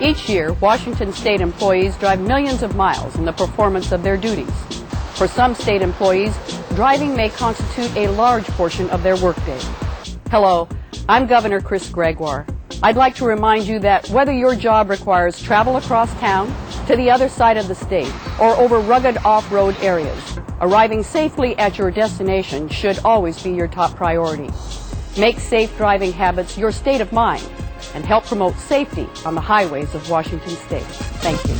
Each year, Washington State employees drive millions of miles in the performance of their duties. For some state employees, driving may constitute a large portion of their workday. Hello, I'm Governor Chris Gregoire. I'd like to remind you that whether your job requires travel across town, to the other side of the state, or over rugged off-road areas, arriving safely at your destination should always be your top priority. Make safe driving habits your state of mind and help promote safety on the highways of Washington State. Thank you.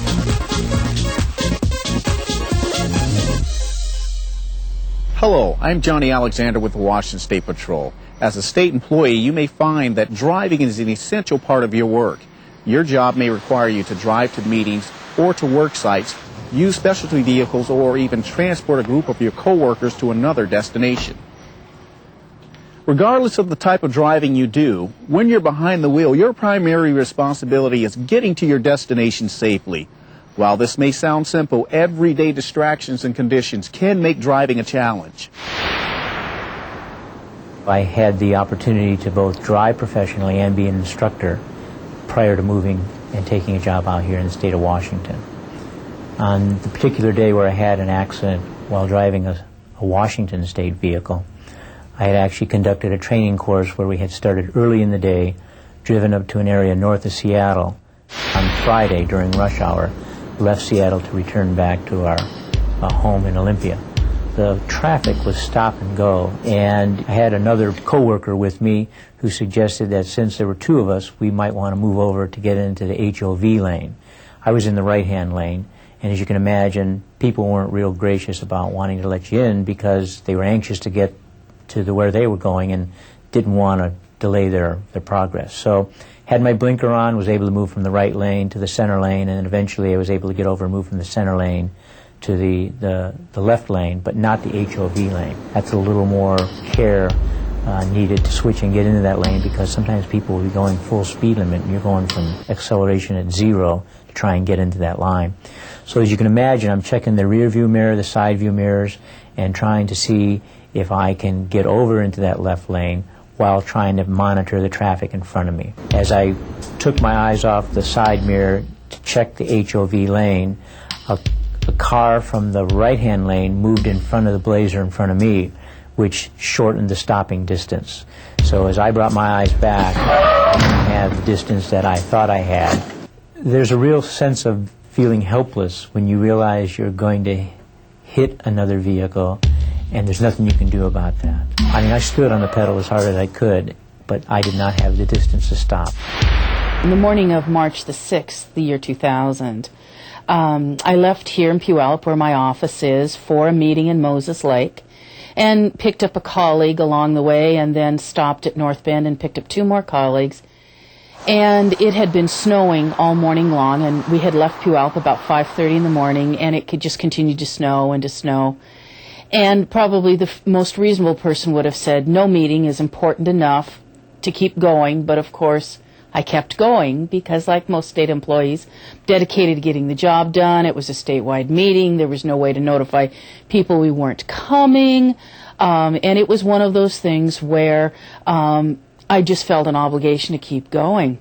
Hello, I'm Johnny Alexander with the Washington State Patrol. As a state employee, you may find that driving is an essential part of your work. Your job may require you to drive to meetings or to work sites, use specialty vehicles, or even transport a group of your coworkers to another destination. Regardless of the type of driving you do, when you're behind the wheel, your primary responsibility is getting to your destination safely. While this may sound simple, everyday distractions and conditions can make driving a challenge. I had the opportunity to both drive professionally and be an instructor prior to moving and taking a job out here in the state of Washington. On the particular day where I had an accident while driving a Washington State vehicle, I had actually conducted a training course where we had started early in the day, driven up to an area north of Seattle on Friday during rush hour, left Seattle to return back to our home in Olympia. The traffic was stop and go, and I had another coworker with me who suggested that since there were two of us, we might want to move over to get into the HOV lane. I was in the right-hand lane, and as you can imagine, people weren't real gracious about wanting to let you in because they were anxious to get to where they were going and didn't want to delay their progress. So had my blinker on, was able to move from the right lane to the center lane, and then eventually I was able to get over and move from the center lane to the left lane, but not the HOV lane. That's a little more care needed to switch and get into that lane because sometimes people will be going full speed limit and you're going from acceleration at 0 to try and get into that line. So as you can imagine, I'm checking the rear view mirror, the side view mirrors, and trying to see if I can get over into that left lane while trying to monitor the traffic in front of me. As I took my eyes off the side mirror to check the HOV lane, a car from the right-hand lane moved in front of the Blazer in front of me, which shortened the stopping distance. So as I brought my eyes back, I didn't have the distance that I thought I had. There's a real sense of feeling helpless when you realize you're going to hit another vehicle and there's nothing you can do about that. I mean, I stood on the pedal as hard as I could, but I did not have the distance to stop. In the morning of March the 6th, the year 2000, I left here in Puyallup, where my office is, for a meeting in Moses Lake, and picked up a colleague along the way, and then stopped at North Bend and picked up two more colleagues. And it had been snowing all morning long, and we had left Puyallup about 5:30 in the morning, and it could just continue to snow and to snow. And probably the most reasonable person would have said, no meeting is important enough to keep going, but of course I kept going because, like most state employees, dedicated to getting the job done. It was a statewide meeting. There was no way to notify people we weren't coming. And it was one of those things where I just felt an obligation to keep going.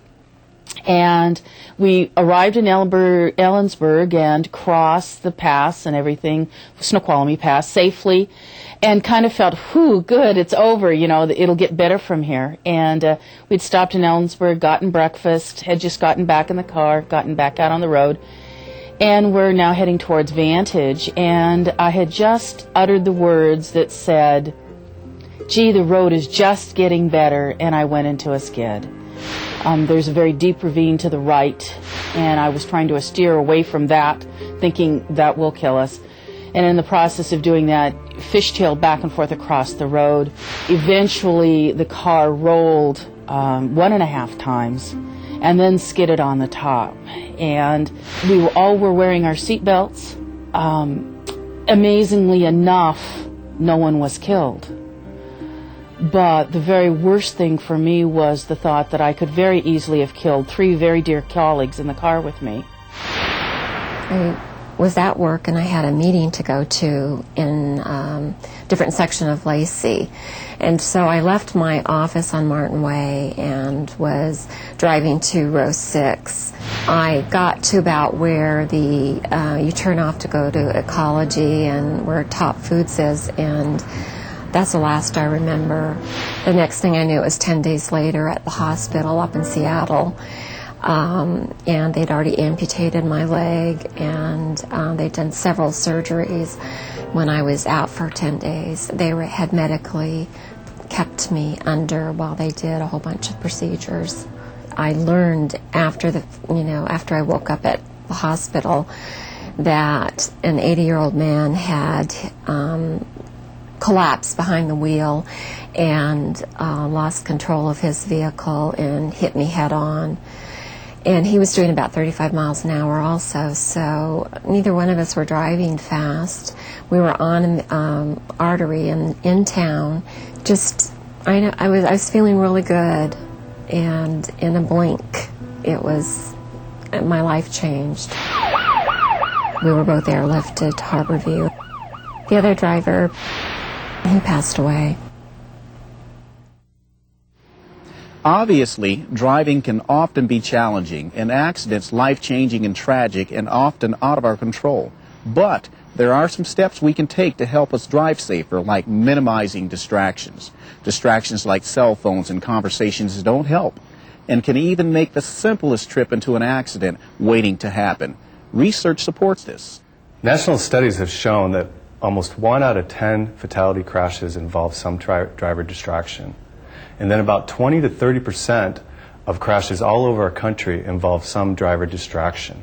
And we arrived in Ellensburg and crossed the pass and everything, Snoqualmie Pass, safely, and kind of felt, whew, good, it's over, you know, it'll get better from here. And we'd stopped in Ellensburg, gotten breakfast, had just gotten back in the car, gotten back out on the road, and we're now heading towards Vantage. And I had just uttered the words that said, gee, the road is just getting better, and I went into a skid. There's a very deep ravine to the right, and I was trying to steer away from that, thinking that will kill us. And in the process of doing that, fishtailed back and forth across the road. Eventually, the car rolled 1.5 times and then skidded on the top. And we all were wearing our seatbelts. Amazingly enough, no one was killed. But the very worst thing for me was the thought that I could very easily have killed 3 very dear colleagues in the car with me. I was at work and I had a meeting to go to in different section of Lacey. And so I left my office on Martin Way and was driving to row 6. I got to about where you turn off to go to Ecology and where Top Foods is, and that's the last I remember. The next thing I knew, it was 10 days later at the hospital up in Seattle. And they'd already amputated my leg, and they'd done several surgeries. When I was out for 10 days, they had medically kept me under while they did a whole bunch of procedures. I learned after I woke up at the hospital that an 80-year-old man had collapsed behind the wheel and lost control of his vehicle and hit me head on. And he was doing about 35 miles an hour also, so neither one of us were driving fast. We were on an artery in town. I was feeling really good, and in a blink, my life changed. We were both airlifted to Harborview. The other driver, he passed away. Obviously, driving can often be challenging, and accidents life-changing and tragic and often out of our control. But there are some steps we can take to help us drive safer, like minimizing distractions. Distractions like cell phones and conversations don't help, and can even make the simplest trip into an accident waiting to happen. Research supports this. National studies have shown that almost 1 out of 10 fatality crashes involve some driver distraction. And then about 20 to 30% of crashes all over our country involve some driver distraction.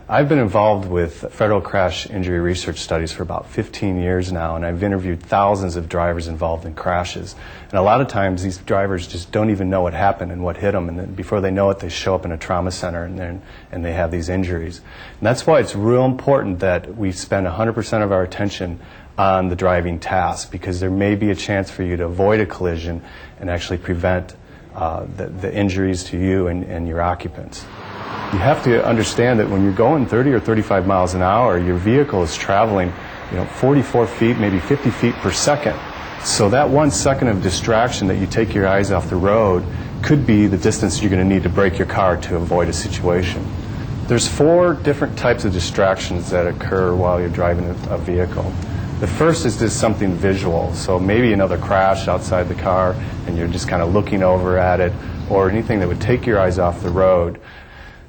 I've been involved with federal crash injury research studies for about 15 years now, and I've interviewed thousands of drivers involved in crashes. And a lot of times these drivers just don't even know what happened and what hit them, and then before they know it, they show up in a trauma center and they have these injuries. And that's why it's real important that we spend 100% of our attention on the driving task, because there may be a chance for you to avoid a collision and actually prevent the injuries to you and your occupants. You have to understand that when you're going 30 or 35 miles an hour, your vehicle is traveling 44 feet, maybe 50 feet per second. So that 1 second of distraction that you take your eyes off the road could be the distance you're going to need to brake your car to avoid a situation. There's 4 different types of distractions that occur while you're driving a vehicle. The first is just something visual, so maybe another crash outside the car and you're just kind of looking over at it, or anything that would take your eyes off the road.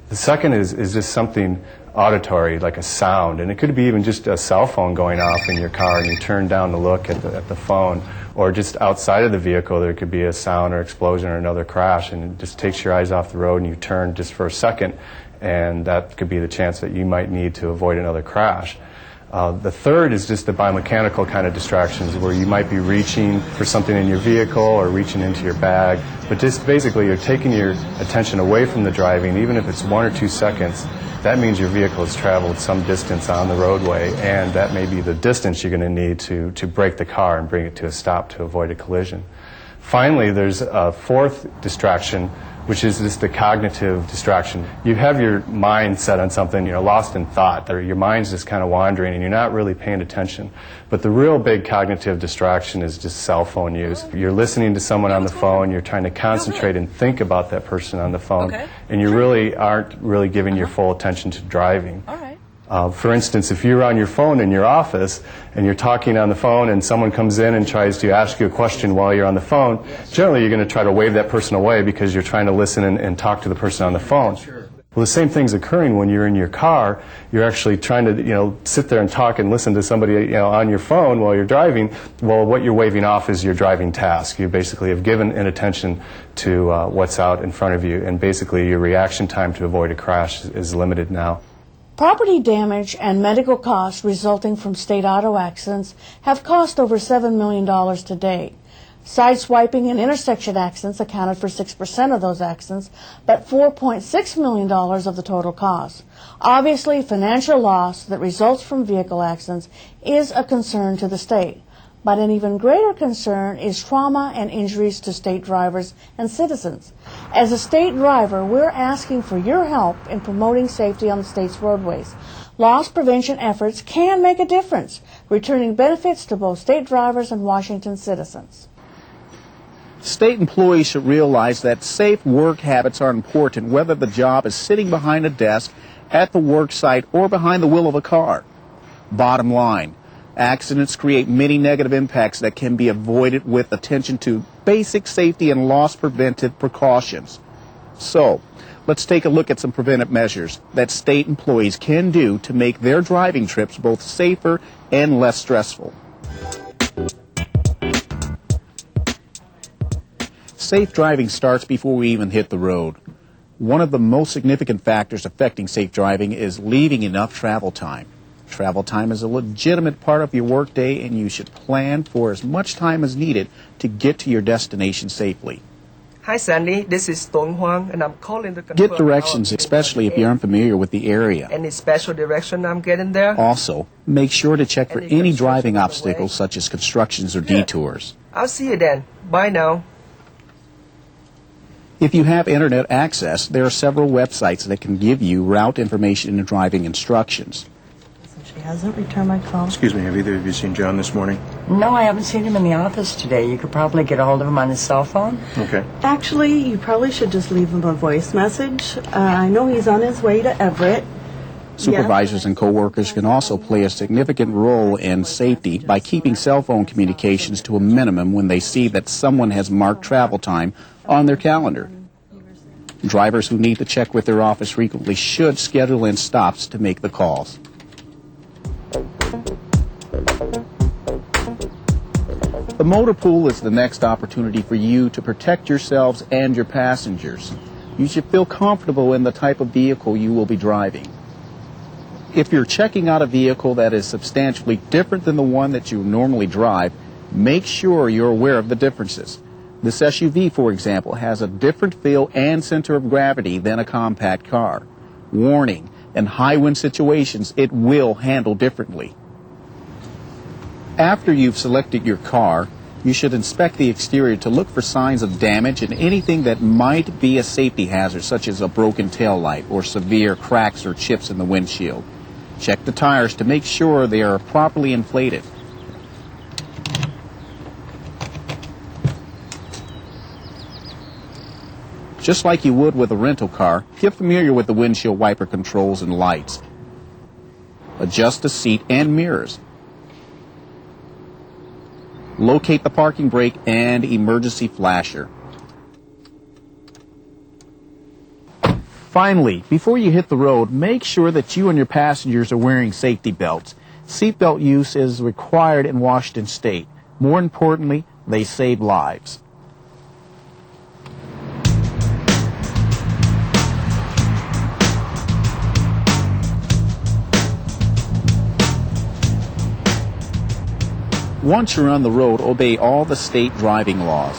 The second is just something auditory, like a sound, and it could be even just a cell phone going off in your car and you turn down to look at the phone, or just outside of the vehicle there could be a sound or explosion or another crash, and it just takes your eyes off the road and you turn just for a second, and that could be the chance that you might need to avoid another crash. The third is just the biomechanical kind of distractions, where you might be reaching for something in your vehicle or reaching into your bag, but just basically you're taking your attention away from the driving. Even if it's 1 or 2 seconds, that means your vehicle has traveled some distance on the roadway, and that may be the distance you're going to need to brake the car and bring it to a stop to avoid a collision. Finally, there's a fourth distraction, which is just the cognitive distraction. You have your mind set on something, lost in thought, or your mind's just kind of wandering and you're not really paying attention. But the real big cognitive distraction is just cell phone use. You're listening to someone on the phone, you're trying to concentrate and think about that person on the phone, and you really aren't really giving your full attention to driving. For instance, if you're on your phone in your office and you're talking on the phone and someone comes in and tries to ask you a question while you're on the phone, generally you're going to try to wave that person away because you're trying to listen and talk to the person on the phone. Well, the same thing's occurring when you're in your car. You're actually trying to, sit there and talk and listen to somebody, on your phone while you're driving. Well, what you're waving off is your driving task. You basically have given inattention to what's out in front of you, and basically your reaction time to avoid a crash is limited now. Property damage and medical costs resulting from state auto accidents have cost over $7 million to date. Sideswiping and intersection accidents accounted for 6% of those accidents, but $4.6 million of the total cost. Obviously, financial loss that results from vehicle accidents is a concern to the state. But an even greater concern is trauma and injuries to state drivers and citizens. As a state driver, we're asking for your help in promoting safety on the state's roadways. Loss prevention efforts can make a difference, returning benefits to both state drivers and Washington citizens. State employees should realize that safe work habits are important whether the job is sitting behind a desk, at the work site, or behind the wheel of a car. Bottom line, accidents create many negative impacts that can be avoided with attention to basic safety and loss preventive precautions. So, let's take a look at some preventive measures that state employees can do to make their driving trips both safer and less stressful. Safe driving starts before we even hit the road. One of the most significant factors affecting safe driving is leaving enough travel time. Travel time is a legitimate part of your workday, and you should plan for as much time as needed to get to your destination safely. Hi Sandy, this is Tong Huang and I'm calling to confirm. Get directions, especially if you're unfamiliar with the area. Any special direction I'm getting there? Also, make sure to check for any driving obstacles such as constructions or detours. I'll see you then. Bye now. If you have internet access, there are several websites that can give you route information and driving instructions. She hasn't returned my call. Excuse me, have either of you seen John this morning? No, I haven't seen him in the office today. You could probably get a hold of him on his cell phone. Okay. Actually, you probably should just leave him a voice message. I know he's on his way to Everett. Supervisors and coworkers can also play a significant role in safety by keeping cell phone communications to a minimum when they see that someone has marked travel time on their calendar. Drivers who need to check with their office frequently should schedule in stops to make the calls. The motor pool is the next opportunity for you to protect yourselves and your passengers. You should feel comfortable in the type of vehicle you will be driving. If you're checking out a vehicle that is substantially different than the one that you normally drive, make sure you're aware of the differences. This SUV, for example, has a different feel and center of gravity than a compact car. Warning, in high wind situations, it will handle differently. After you've selected your car, you should inspect the exterior to look for signs of damage and anything that might be a safety hazard, such as a broken tail light or severe cracks or chips in the windshield. Check the tires to make sure they are properly inflated. Just like you would with a rental car, get familiar with the windshield wiper controls and lights. Adjust the seat and mirrors. Locate the parking brake and emergency flasher. Finally, before you hit the road, make sure that you and your passengers are wearing safety belts. Seatbelt use is required in Washington State. More importantly, they save lives. Once you're on the road, obey all the state driving laws.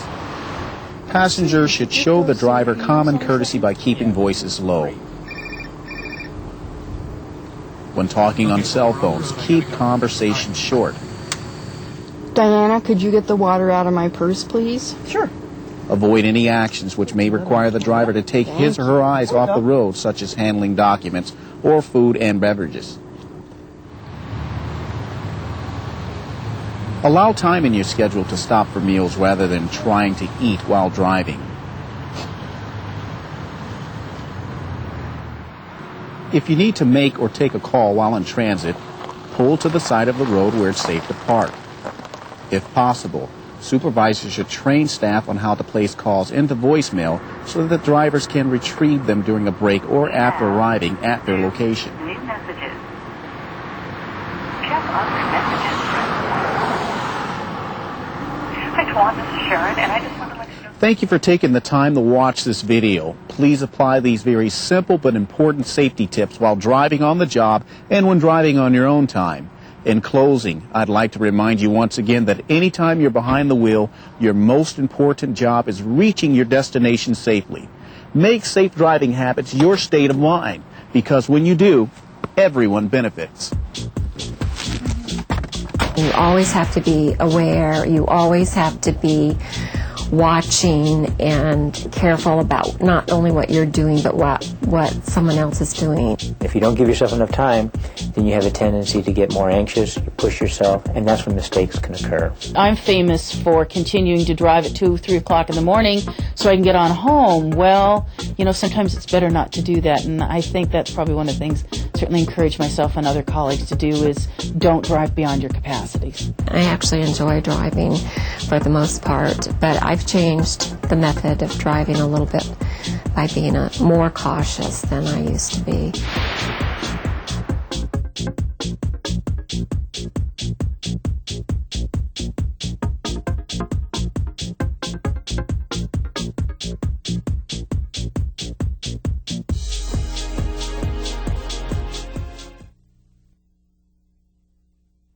Passengers should show the driver common courtesy by keeping voices low. When talking on cell phones, keep conversations short. Diana, could you get the water out of my purse, please? Sure. Avoid any actions which may require the driver to take his or her eyes off the road, such as handling documents or food and beverages. Allow time in your schedule to stop for meals rather than trying to eat while driving. If you need to make or take a call while in transit, pull to the side of the road where it's safe to park. If possible, supervisors should train staff on how to place calls into voicemail so that drivers can retrieve them during a break or after arriving at their location. New messages. Check other messages. Hi, Twan, this is Sharon, and I just want to let you know. Thank you for taking the time to watch this video. Please apply these very simple but important safety tips while driving on the job and when driving on your own time. In closing, I'd like to remind you once again that anytime you're behind the wheel, your most important job is reaching your destination safely. Make safe driving habits your state of mind, because when you do, everyone benefits. You always have to be aware. You always have to be watching and careful about not only what you're doing, but what someone else is doing. If you don't give yourself enough time, then you have a tendency to get more anxious, you push yourself, and that's when mistakes can occur. I'm famous for continuing to drive at 2, 3 o'clock in the morning so I can get on home. Well, sometimes it's better not to do that, and I think that's probably one of the things I certainly encourage myself and other colleagues to do is don't drive beyond your capacities. I actually enjoy driving for the most part, but I've changed the method of driving a little bit by being more cautious than I used to be.